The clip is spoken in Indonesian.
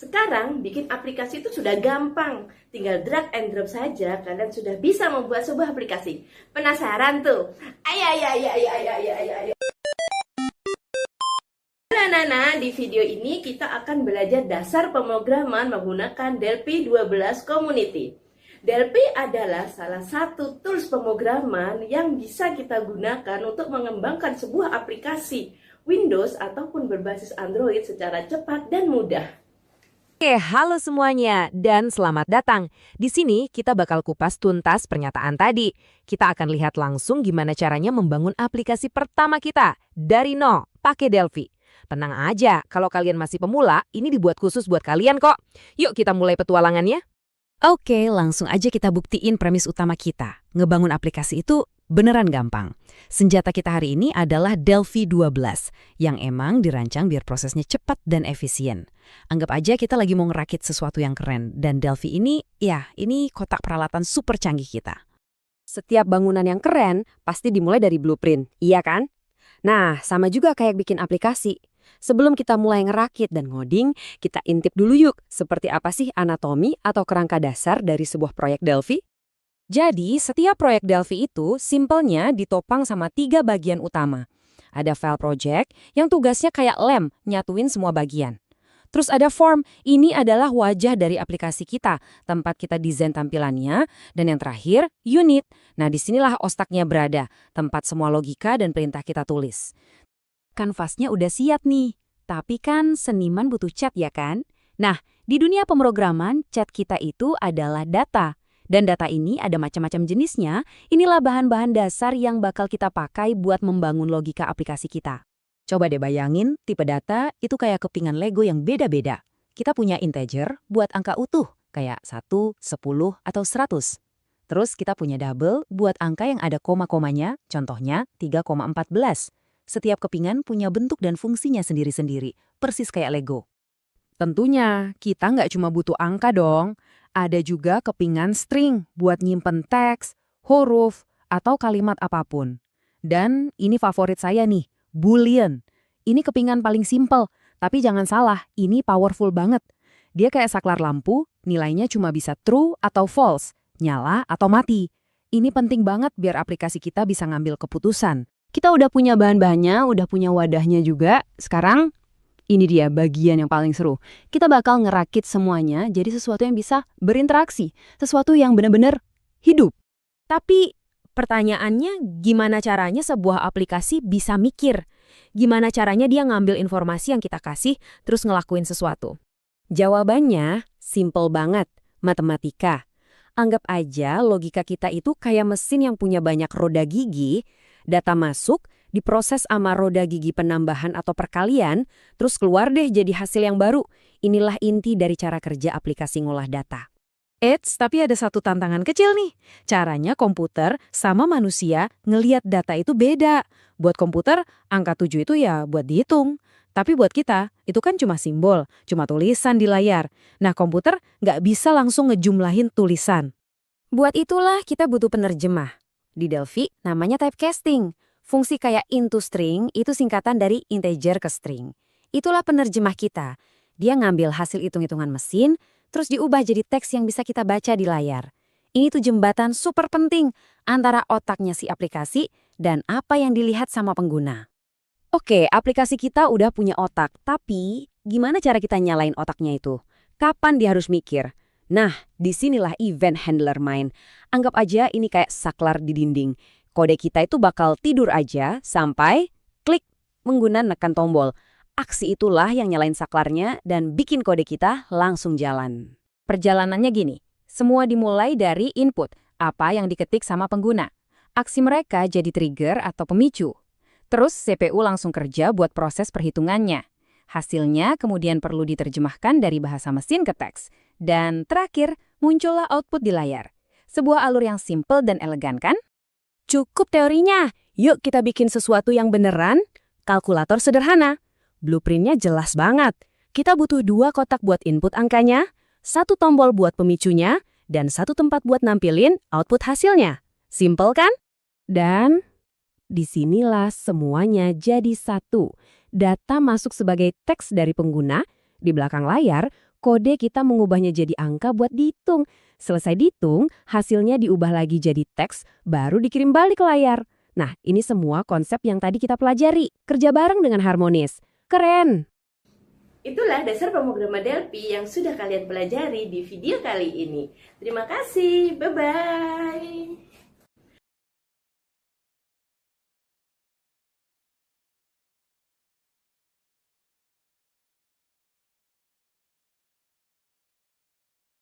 Sekarang bikin aplikasi itu sudah gampang. Tinggal drag and drop saja, kalian sudah bisa membuat sebuah aplikasi. Penasaran tuh? Ayo, ayo, ayo, ayo, ayo, ayo, ayo, ayo. Nah, di video ini kita akan belajar dasar pemrograman menggunakan Delphi 12 Community. Delphi adalah salah satu tools pemrograman yang bisa kita gunakan untuk mengembangkan sebuah aplikasi Windows ataupun berbasis Android secara cepat dan mudah. Oke, halo semuanya dan selamat datang. Di sini kita bakal kupas tuntas pernyataan tadi. Kita akan lihat langsung gimana caranya membangun aplikasi pertama kita dari nol pakai Delphi. Tenang aja, kalau kalian masih pemula, ini dibuat khusus buat kalian kok. Yuk kita mulai petualangannya. Oke, langsung aja kita buktiin premis utama kita. Ngebangun aplikasi itu beneran gampang. Senjata kita hari ini adalah Delphi 12, yang emang dirancang biar prosesnya cepat dan efisien. Anggap aja kita lagi mau ngerakit sesuatu yang keren, dan Delphi ini kotak peralatan super canggih kita. Setiap bangunan yang keren pasti dimulai dari blueprint, iya kan? Nah, sama juga kayak bikin aplikasi. Sebelum kita mulai ngerakit dan ngoding, kita intip dulu yuk, seperti apa sih anatomi atau kerangka dasar dari sebuah proyek Delphi? Jadi, setiap proyek Delphi itu simpelnya ditopang sama 3 bagian utama. Ada file project yang tugasnya kayak lem, nyatuin semua bagian. Terus ada form, ini adalah wajah dari aplikasi kita, tempat kita desain tampilannya. Dan yang terakhir, unit. Nah, disinilah ostaknya berada, tempat semua logika dan perintah kita tulis. Kanvasnya udah siap nih, tapi kan seniman butuh cat ya kan? Nah, di dunia pemrograman, cat kita itu adalah data. Dan data ini ada macam-macam jenisnya, inilah bahan-bahan dasar yang bakal kita pakai buat membangun logika aplikasi kita. Coba deh bayangin, tipe data itu kayak kepingan Lego yang beda-beda. Kita punya integer buat angka utuh, kayak 1, 10, atau 100. Terus kita punya double buat angka yang ada koma-komanya, contohnya 3,14. Setiap kepingan punya bentuk dan fungsinya sendiri-sendiri, persis kayak Lego. Tentunya, kita nggak cuma butuh angka dong. Ada juga kepingan string buat nyimpen teks, huruf, atau kalimat apapun. Dan ini favorit saya nih, Boolean. Ini kepingan paling simple, tapi jangan salah, ini powerful banget. Dia kayak saklar lampu, nilainya cuma bisa true atau false, nyala atau mati. Ini penting banget biar aplikasi kita bisa ngambil keputusan. Kita udah punya bahan-bahannya, udah punya wadahnya juga. Sekarang, ini dia bagian yang paling seru. Kita bakal ngerakit semuanya jadi sesuatu yang bisa berinteraksi. Sesuatu yang benar-benar hidup. Tapi pertanyaannya, gimana caranya sebuah aplikasi bisa mikir? Gimana caranya dia ngambil informasi yang kita kasih, terus ngelakuin sesuatu? Jawabannya simple banget, matematika. Anggap aja logika kita itu kayak mesin yang punya banyak roda gigi. Data masuk, diproses sama roda gigi penambahan atau perkalian, terus keluar deh jadi hasil yang baru. Inilah inti dari cara kerja aplikasi ngolah data. Tapi ada satu tantangan kecil nih. Caranya komputer sama manusia ngelihat data itu beda. Buat komputer, angka 7 itu ya buat dihitung. Tapi buat kita, itu kan cuma simbol, cuma tulisan di layar. Nah, komputer nggak bisa langsung ngejumlahin tulisan. Buat itulah kita butuh penerjemah. Di Delphi namanya typecasting. Fungsi kayak into string itu singkatan dari integer ke string. Itulah penerjemah kita. Dia ngambil hasil hitung-hitungan mesin, terus diubah jadi teks yang bisa kita baca di layar. Ini tuh jembatan super penting antara otaknya si aplikasi dan apa yang dilihat sama pengguna. Oke, aplikasi kita udah punya otak, tapi gimana cara kita nyalain otaknya itu? Kapan dia harus mikir? Nah, disinilah event handler main. Anggap aja ini kayak saklar di dinding. Kode kita itu bakal tidur aja sampai klik menggunakan nekan tombol. Aksi itulah yang nyalain saklarnya dan bikin kode kita langsung jalan. Perjalanannya gini, semua dimulai dari input, apa yang diketik sama pengguna. Aksi mereka jadi trigger atau pemicu. Terus CPU langsung kerja buat proses perhitungannya. Hasilnya kemudian perlu diterjemahkan dari bahasa mesin ke teks. Dan terakhir, muncullah output di layar. Sebuah alur yang simple dan elegan kan? Cukup teorinya. Yuk kita bikin sesuatu yang beneran. Kalkulator sederhana. Blueprintnya jelas banget. Kita butuh 2 kotak buat input angkanya, 1 tombol buat pemicunya, dan 1 tempat buat nampilin output hasilnya. Simple kan? Dan disinilah semuanya jadi satu. Data masuk sebagai teks dari pengguna, di belakang layar, kode kita mengubahnya jadi angka buat dihitung. Selesai dihitung, hasilnya diubah lagi jadi teks, baru dikirim balik ke layar. Nah, ini semua konsep yang tadi kita pelajari. Kerja bareng dengan harmonis. Keren! Itulah dasar pemrograman Delphi yang sudah kalian pelajari di video kali ini. Terima kasih, bye-bye.